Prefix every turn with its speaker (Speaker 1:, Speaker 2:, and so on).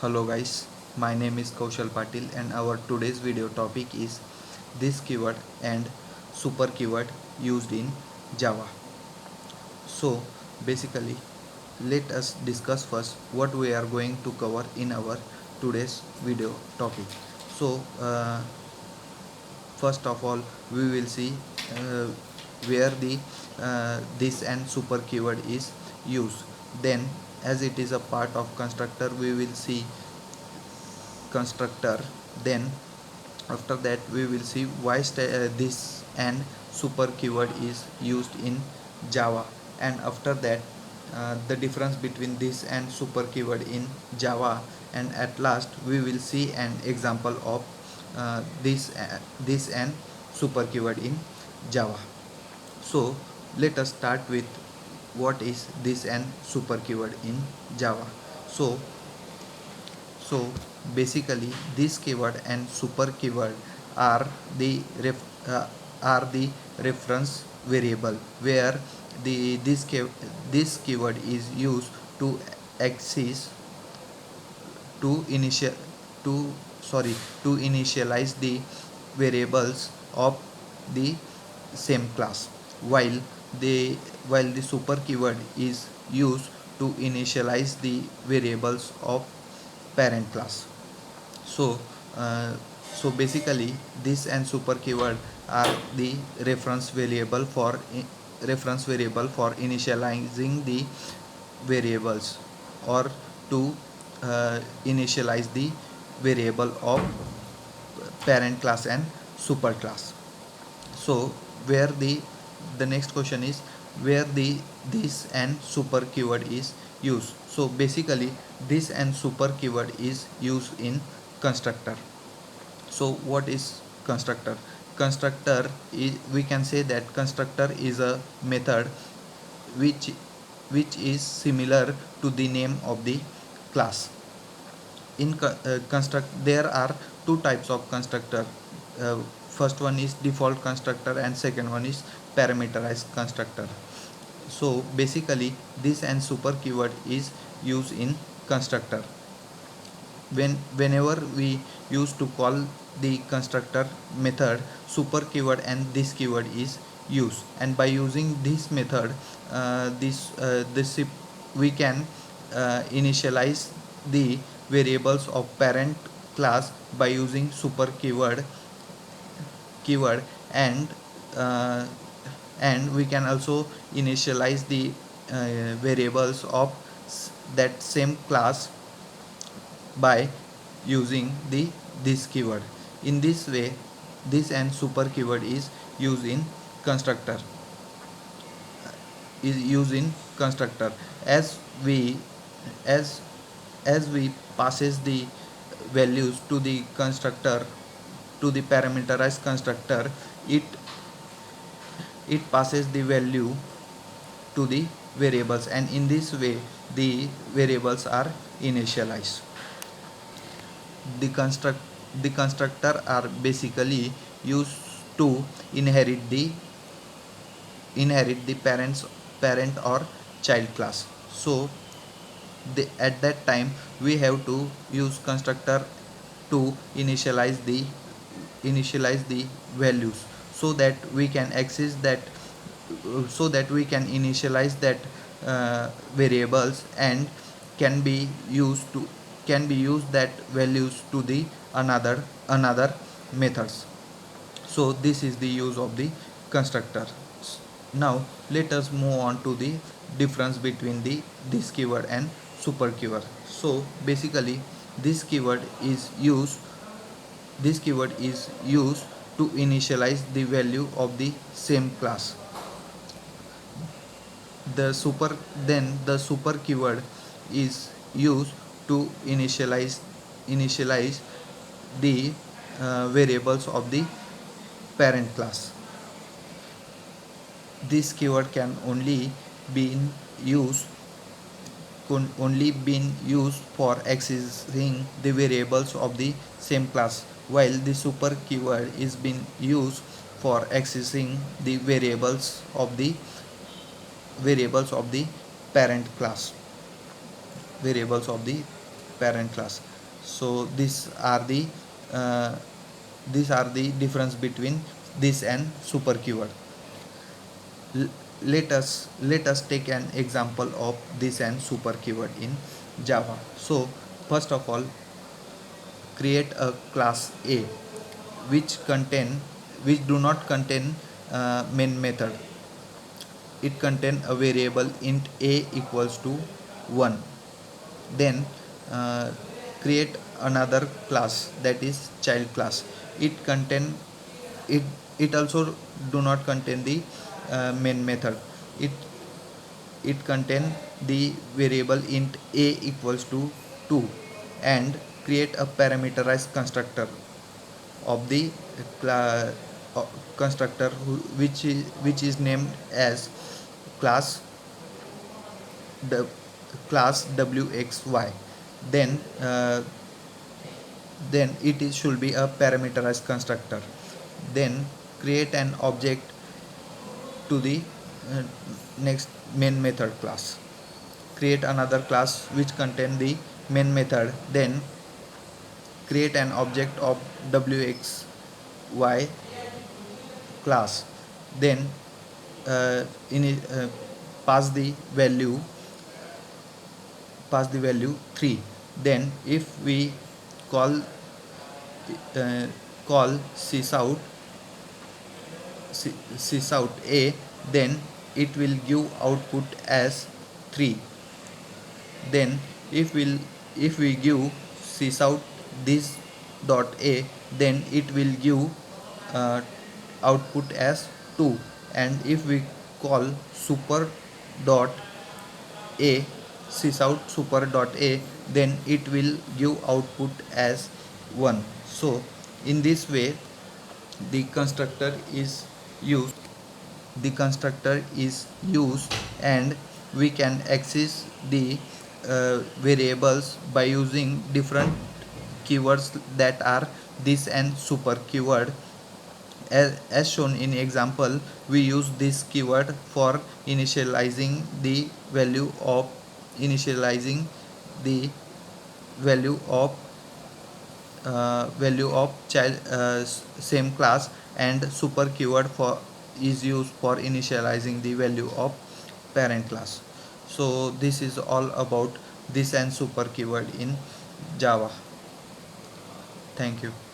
Speaker 1: Hello guys, my name is Kaushal Patil and our today's video topic is this keyword and super keyword used in Java. So basically let us discuss first what we are going to cover in our today's video topic. So first of all we will see uh, where the this and super keyword is used. Then as it is a part of constructor we will see constructor. Then after that we will see why this and super keyword is used in Java, and after that the difference between this and super keyword in Java, and at last we will see an example of this and super keyword in Java. So let us start with what is this and super keyword in Java. So so basically this keyword and super keyword are the are the reference variable where this keyword is used to access to initial to sorry to initialize the variables of the same class, while the while the super keyword is used to initialize the variables of parent class. So uh, so basically this and super keyword are the reference variable for initializing the variables, or to initialize the variable of parent class and super class. So where the next question is where the this and super keyword is used. So basically this and super keyword is used in constructor. So what is constructor? Constructor is, we can say that constructor is a method which which is similar to the name of the class. In construct there are two types of constructor. First one is default constructor and second one is parameterized constructor. So basically this and super keyword is used in constructor. Whenever we used to call the constructor method, super keyword and this keyword is used, and by using this method this we can initialize the variables of parent class by using super keyword, and uh, and we can also initialize the variables of that same class by using the this keyword. In this way this and super keyword is used in constructor is used in constructor. As we as as we passes the values to the constructor, to the parameterized constructor, it it passes the value to the variables, and in this way the variables are initialized. The construct the constructor are basically used to inherit the parent or child class. So at that time we have to use constructor to initialize the values, so that we can access that so that we can initialize that variables, and can be used to can be used that values to the another methods. So this is the use of the constructor. Now let us move on to the difference between the this keyword and super keyword. So basically this keyword is used this keyword is used to initialize the value of the same class. The super keyword is used to initialize the variables of the parent class. This keyword can been used only been used for accessing the variables of the same class, while the super keyword is being used for accessing the variables of the parent class variables of the parent class. So uh, these are the difference between this and super keyword. L- let us take an example of this and super keyword in Java. So first of all, create a class A which contain which do not contain main method. It contain a variable int a equals to 1. Then uh, create another class, that is child class. It contain it it also do not contain the main method. It it contain the variable int a equals to 2, and create a parameterized constructor of the cla- constructor which is named as class the class wxy. then uh, then should be a parameterized constructor. Then create an object to the uh, next main method class. Create another class which contain the main method. Then create an object of wxy class. Then in pass the value pass the value 3. Then if we call uh, call sysout a, then it will give output as 3. Then if we give sysout this dot a, then it will give uh, output as 2. And if we call super dot a sysout super dot a, then it will give output as 1. So in this way the constructor is used the constructor is used, and we can access the variables by using different keywords that are this and super keyword. As shown in example, we use this keyword for initializing the value of initializing the value of child same class, and super keyword for is used for initializing the value of parent class. So this is all about this and super keyword in Java. Thank you.